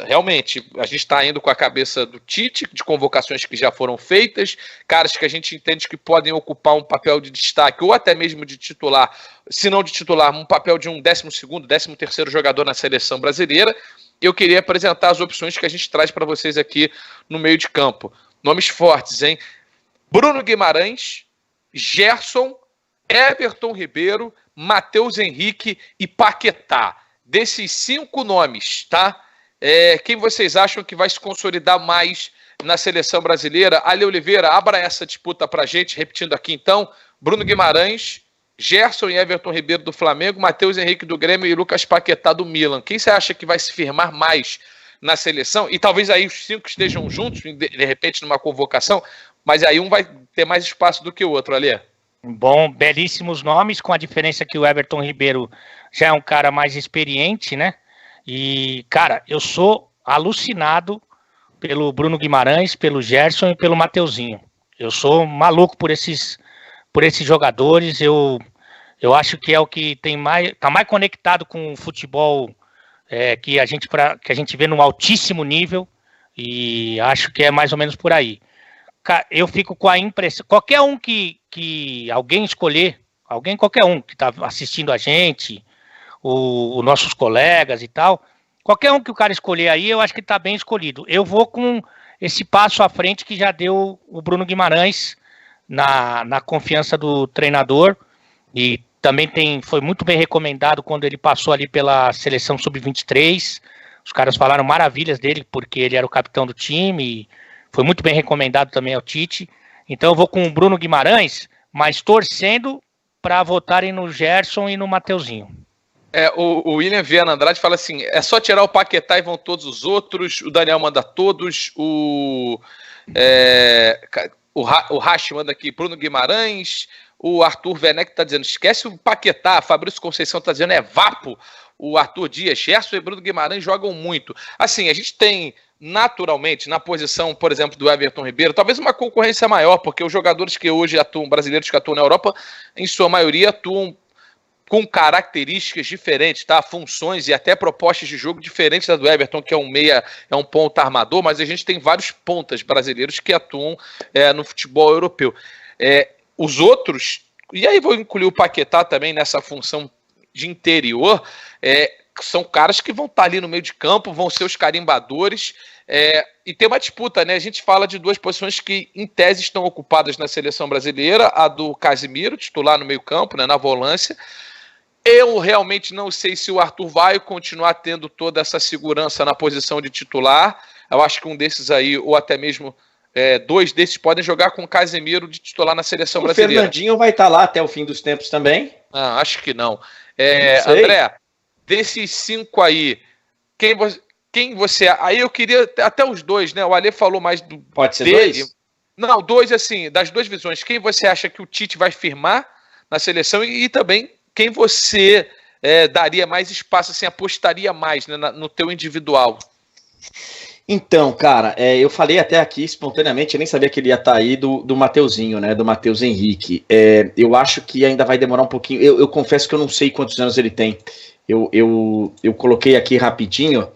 Realmente, a gente está indo com a cabeça do Tite, de convocações que já foram feitas, caras que a gente entende que podem ocupar um papel de destaque, ou até mesmo de titular, se não de titular, um papel de um 12º, 13º jogador na seleção brasileira. Eu queria apresentar as opções que a gente traz para vocês aqui no meio de campo. Nomes fortes, hein? Bruno Guimarães, Gerson, Everton Ribeiro, Matheus Henrique e Paquetá. Desses 5 nomes, tá? Quem vocês acham que vai se consolidar mais na seleção brasileira? Ale Oliveira, abra essa disputa pra gente, repetindo aqui então. Bruno Guimarães, Gerson e Everton Ribeiro do Flamengo, Matheus Henrique do Grêmio e Lucas Paquetá do Milan. Quem você acha que vai se firmar mais na seleção? E talvez aí os 5 estejam juntos, de repente numa convocação, mas aí um vai ter mais espaço do que o outro, Ale. Bom, belíssimos nomes, com a diferença que o Everton Ribeiro já é um cara mais experiente, né? E, cara, eu sou alucinado pelo Bruno Guimarães, pelo Gerson e pelo Mateuzinho. Eu sou maluco por esses jogadores. Eu acho que é o que tá mais conectado com o futebol que a gente vê num altíssimo nível, e acho que é mais ou menos por aí. Eu fico com a impressão, qualquer um que alguém escolher, qualquer um que está assistindo a gente, os nossos colegas e tal, qualquer um que o cara escolher aí, eu acho que está bem escolhido. Eu vou com esse passo à frente que já deu o Bruno Guimarães na confiança do treinador, e também foi muito bem recomendado quando ele passou ali pela seleção sub-23, os caras falaram maravilhas dele, porque ele era o capitão do time, e foi muito bem recomendado também ao Tite. Então eu vou com o Bruno Guimarães, mas torcendo para votarem no Gerson e no Mateuzinho. O William Viana Andrade fala assim, é só tirar o Paquetá e vão todos os outros, o Daniel manda todos, o Rashi manda aqui, Bruno Guimarães, o Arthur Werneck tá dizendo, esquece o Paquetá, Fabrício Conceição tá dizendo, vapo, o Arthur Dias, Gerson e Bruno Guimarães jogam muito. Assim, a gente tem naturalmente, na posição, por exemplo, do Everton Ribeiro, talvez uma concorrência maior, porque os jogadores que hoje atuam, brasileiros que atuam na Europa, em sua maioria atuam com características diferentes, tá? Funções e até propostas de jogo diferentes da do Everton, que é um meia, é um ponta armador, mas a gente tem vários pontas brasileiros que atuam no futebol europeu. Os outros, e aí vou incluir o Paquetá também nessa função de interior, são caras que vão estar ali no meio de campo, vão ser os carimbadores, e tem uma disputa, né? A gente fala de 2 posições que, em tese, estão ocupadas na seleção brasileira, a do Casimiro, titular no meio campo, né, na volância. Eu realmente não sei se o Arthur vai continuar tendo toda essa segurança na posição de titular. Eu acho que um desses aí, ou até mesmo 2 desses, podem jogar com o Casemiro de titular na seleção brasileira. O Fernandinho vai estar lá até o fim dos tempos também? Acho que não. André, desses 5 aí, quem você... Aí eu queria até os 2, né? O Ale falou mais do... Pode ser dele. 2? Não, 2 assim, das 2 visões. Quem você acha que o Tite vai firmar na seleção e também quem você daria mais espaço, assim, apostaria mais, né, no teu individual? Então, cara, eu falei até aqui espontaneamente, eu nem sabia que ele ia estar aí, do Mateuzinho, né, do Matheus Henrique. Eu acho que ainda vai demorar um pouquinho, eu confesso que eu não sei quantos anos ele tem. Eu coloquei aqui rapidinho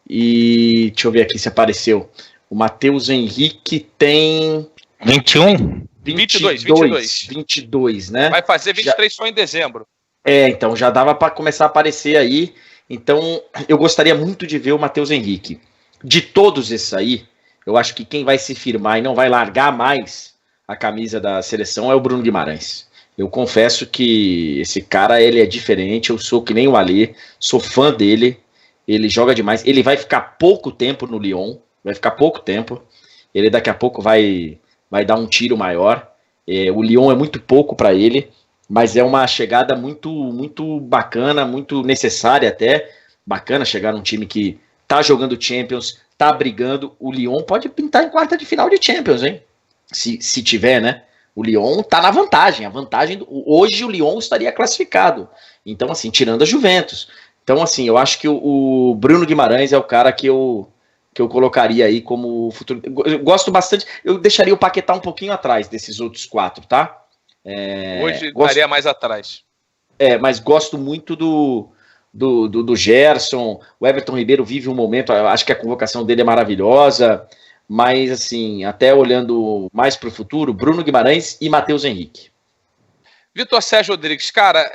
e deixa eu ver aqui se apareceu. O Matheus Henrique tem... 21? 22, né? Vai fazer 23 só em dezembro. Então já dava para começar a aparecer aí. Então eu gostaria muito de ver o Matheus Henrique. De todos esses aí, eu acho que quem vai se firmar e não vai largar mais a camisa da seleção é o Bruno Guimarães. Eu confesso que esse cara, ele é diferente, eu sou que nem o Alê, sou fã dele, ele joga demais, ele vai ficar pouco tempo no Lyon, ele daqui a pouco vai dar um tiro maior, o Lyon é muito pouco para ele, mas é uma chegada muito, muito bacana, muito necessária até, bacana chegar num time que tá jogando Champions, tá brigando, o Lyon pode pintar em quarta de final de Champions, hein? Se tiver, né? O Lyon tá na vantagem, hoje o Lyon estaria classificado, então assim, tirando a Juventus. Então assim, eu acho que o Bruno Guimarães é o cara que eu colocaria aí como futuro. Eu gosto bastante, eu deixaria o Paquetá um pouquinho atrás desses outros 4, tá? Hoje estaria mais atrás. Mas gosto muito do do Gerson. O Everton Ribeiro vive um momento, acho que a convocação dele é maravilhosa, mas assim, até olhando mais para o futuro, Bruno Guimarães e Matheus Henrique. Vitor Sérgio Rodrigues, cara,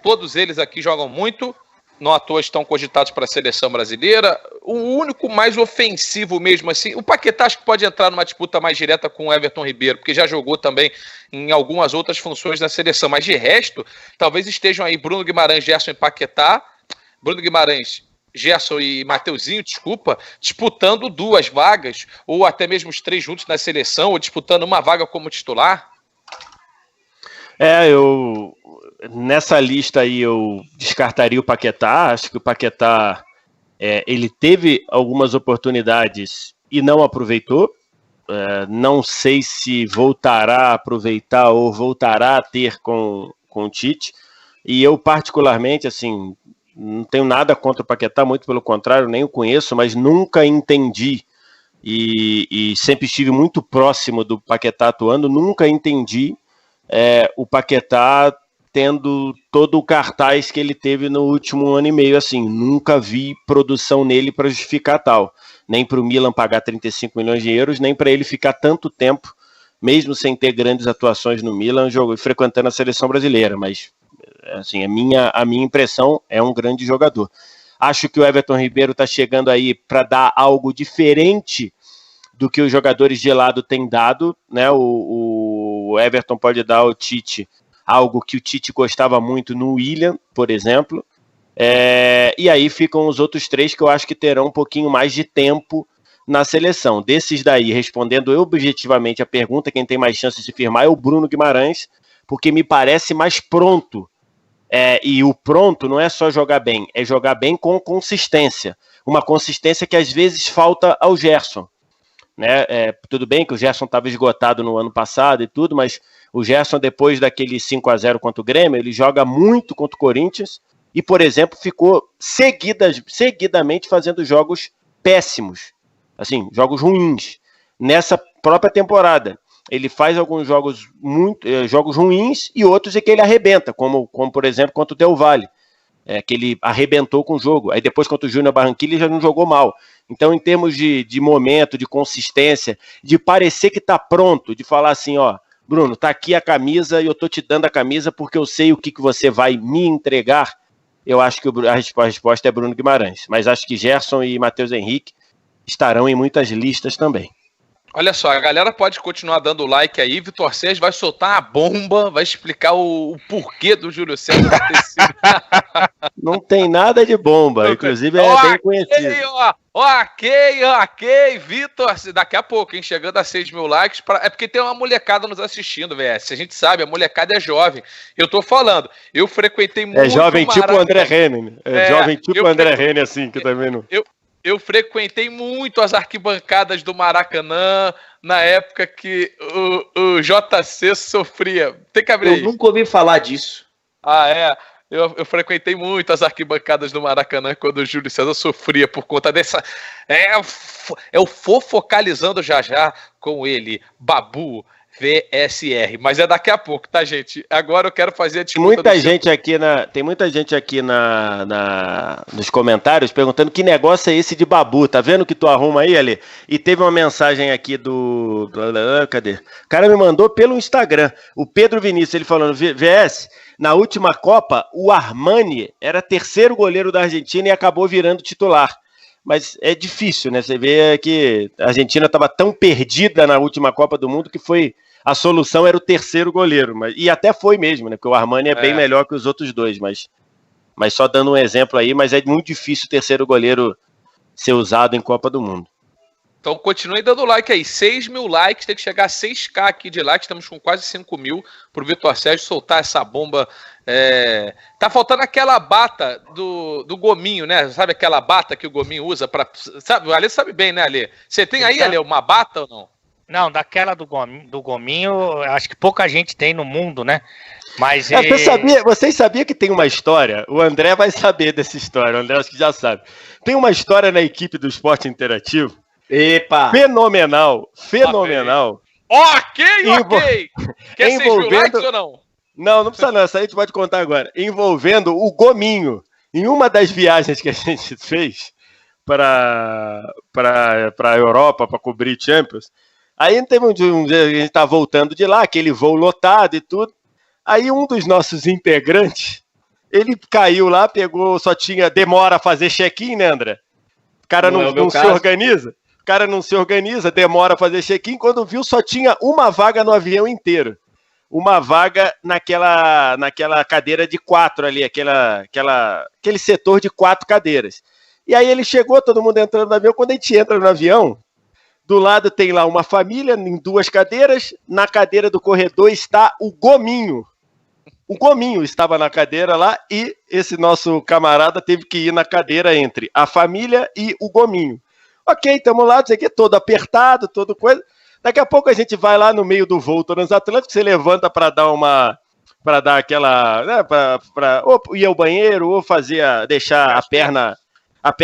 todos eles aqui jogam muito, não à toa estão cogitados para a seleção brasileira. O único mais ofensivo mesmo assim, o Paquetá acho que pode entrar numa disputa mais direta com o Everton Ribeiro, porque já jogou também em algumas outras funções na seleção, mas de resto, talvez estejam aí Bruno Guimarães, Gerson e Paquetá, Bruno Guimarães, Gerson e Mateuzinho, desculpa, disputando 2 vagas, ou até mesmo os 3 juntos na seleção, ou disputando uma vaga como titular. Nessa lista aí eu descartaria o Paquetá. Acho que o Paquetá ele teve algumas oportunidades e não aproveitou. Não sei se voltará a aproveitar ou voltará a ter com o Tite. E eu particularmente, assim, não tenho nada contra o Paquetá, muito pelo contrário, nem o conheço, mas nunca entendi e sempre estive muito próximo do Paquetá atuando, nunca entendi o Paquetá tendo todo o cartaz que ele teve no último ano e meio, assim, nunca vi produção nele para justificar tal, nem para o Milan pagar 35 milhões de euros, nem para ele ficar tanto tempo, mesmo sem ter grandes atuações no Milan, frequentando a seleção brasileira, mas assim, a minha impressão é um grande jogador. Acho que o Everton Ribeiro está chegando aí para dar algo diferente do que os jogadores de lado têm dado, né? O Everton pode dar ao Tite algo que o Tite gostava muito no William, por exemplo, e aí ficam os outros 3 que eu acho que terão um pouquinho mais de tempo na seleção. Desses daí, respondendo objetivamente a pergunta, quem tem mais chance de se firmar é o Bruno Guimarães, porque me parece mais pronto, e o pronto não é só jogar bem, é jogar bem com consistência, uma consistência que às vezes falta ao Gerson. Né? Tudo bem que o Gerson estava esgotado no ano passado e tudo, mas o Gerson, depois daquele 5-0 contra o Grêmio, ele joga muito contra o Corinthians e, por exemplo, ficou seguidamente fazendo jogos péssimos, assim, jogos ruins. Nessa própria temporada, ele faz alguns jogos ruins e outros em que ele arrebenta, como por exemplo, contra o Del Valle, que ele arrebentou com o jogo. Aí depois, contra o Júnior Barranquilla, ele já não jogou mal. Então, em termos de momento, de consistência, de parecer que está pronto, de falar assim, ó, Bruno, tá aqui a camisa e eu tô te dando a camisa porque eu sei o que você vai me entregar, eu acho que a resposta é Bruno Guimarães. Mas acho que Gerson e Matheus Henrique estarão em muitas listas também. Olha só, a galera pode continuar dando like aí, Vitor Sérgio vai soltar a bomba, vai explicar o porquê do Júlio César ter sido... Não tem nada de bomba, inclusive é bem conhecido. Ok, Vitor, daqui a pouco, hein, chegando a 6 mil likes, é porque tem uma molecada nos assistindo, VS, a gente sabe, a molecada é jovem, eu tô falando, eu frequentei muito... É jovem tipo o André Rene, jovem tipo o André Rene, assim, que também não... Eu frequentei muito as arquibancadas do Maracanã na época que o JC sofria. Tem que abrir aí. Eu nunca ouvi falar disso. Eu frequentei muito as arquibancadas do Maracanã quando o Júlio César sofria por conta dessa... É o Fofocalizando já com ele, Babu VSR. Mas é daqui a pouco, tá, gente? Agora eu quero fazer a disputa. Tem muita gente aqui nos comentários perguntando que negócio é esse de Babu. Tá vendo que tu arruma aí, Ale? E teve uma mensagem aqui do... Cadê? O cara me mandou pelo Instagram. O Pedro Vinícius, ele falando, VS, na última Copa, o Armani era 3º goleiro da Argentina e acabou virando titular. Mas é difícil, né? Você vê que a Argentina estava tão perdida na última Copa do Mundo que a solução era o 3º goleiro. E até foi mesmo, né? Porque o Armani é bem melhor que os outros 2. Mas só dando um exemplo aí, mas é muito difícil o 3º goleiro ser usado em Copa do Mundo. Então continue dando like aí, 6 mil likes, tem que chegar a 6k aqui de likes, estamos com quase 5 mil pro Vitor Sérgio soltar essa bomba. Tá faltando aquela bata do Gominho, né? Sabe aquela bata que o Gominho usa para... Sabe, o Ale sabe bem, né, Ale? Você tem aí, Ale, uma bata ou não? Não, daquela do Gominho, acho que pouca gente tem no mundo, né? Mas vocês sabiam que tem uma história? O André vai saber dessa história, o André acho que já sabe. Tem uma história na equipe do Esporte Interativo. Epa! Fenomenal. Ok! Quer 6 mil likes ou não? Não precisa não, essa aí a gente pode contar agora. Envolvendo o Gominho, Em uma das viagens que a gente fez para a Europa, para cobrir Champions, aí teve um dia, a gente tá voltando de lá, aquele voo lotado e tudo, aí um dos nossos integrantes, ele caiu lá, pegou, só tinha, demora a fazer check-in, né, André? O cara não se organiza. O cara não se organiza, demora a fazer check-in. Quando viu, só tinha uma vaga no avião inteiro. Uma vaga naquela cadeira de 4 ali, aquele setor de 4 cadeiras. E aí ele chegou, todo mundo entrando no avião. Quando a gente entra no avião, do lado tem lá uma família em 2 cadeiras. Na cadeira do corredor está o Gominho. O Gominho estava na cadeira lá e esse nosso camarada teve que ir na cadeira entre a família e o Gominho. Ok, estamos lá, não sei o que, todo apertado, todo coisa. Daqui a pouco a gente vai lá no meio do voo transatlântico, você levanta para dar aquela, né, para ou ir ao banheiro ou deixar a perna,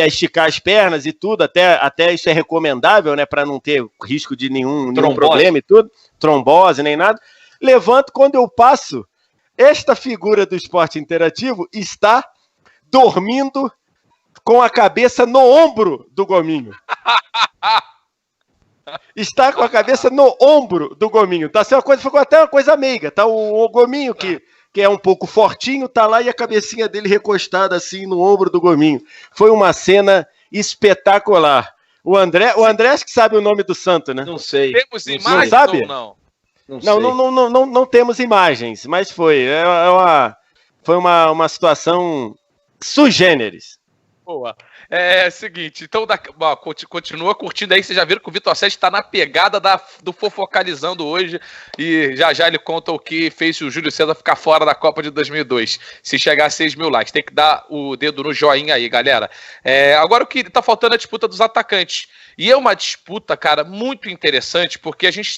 esticar as pernas e tudo, até isso é recomendável, né, para não ter risco de nenhum problema e tudo, trombose nem nada. Levanto, quando eu passo, esta figura do esporte interativo está dormindo com a cabeça no ombro do Gominho. Está com a cabeça no ombro do Gominho. Tá, ficou até uma coisa meiga. Tá o Gominho, que é um pouco fortinho, tá lá e a cabecinha dele recostada assim no ombro do Gominho. Foi uma cena espetacular. O André acho que sabe o nome do santo, né? Não sei. Temos imagens sabe? ou não? Não temos imagens, mas foi uma situação sui generis. Boa. É o seguinte, então continua curtindo aí, vocês já viram que o Vitor Sete está na pegada do Fofocalizando hoje e já ele conta o que fez o Júlio César ficar fora da Copa de 2002, se chegar a 6 mil likes, tem que dar o dedo no joinha aí, galera. Agora o que tá faltando é a disputa dos atacantes, e é uma disputa, cara, muito interessante, porque a gente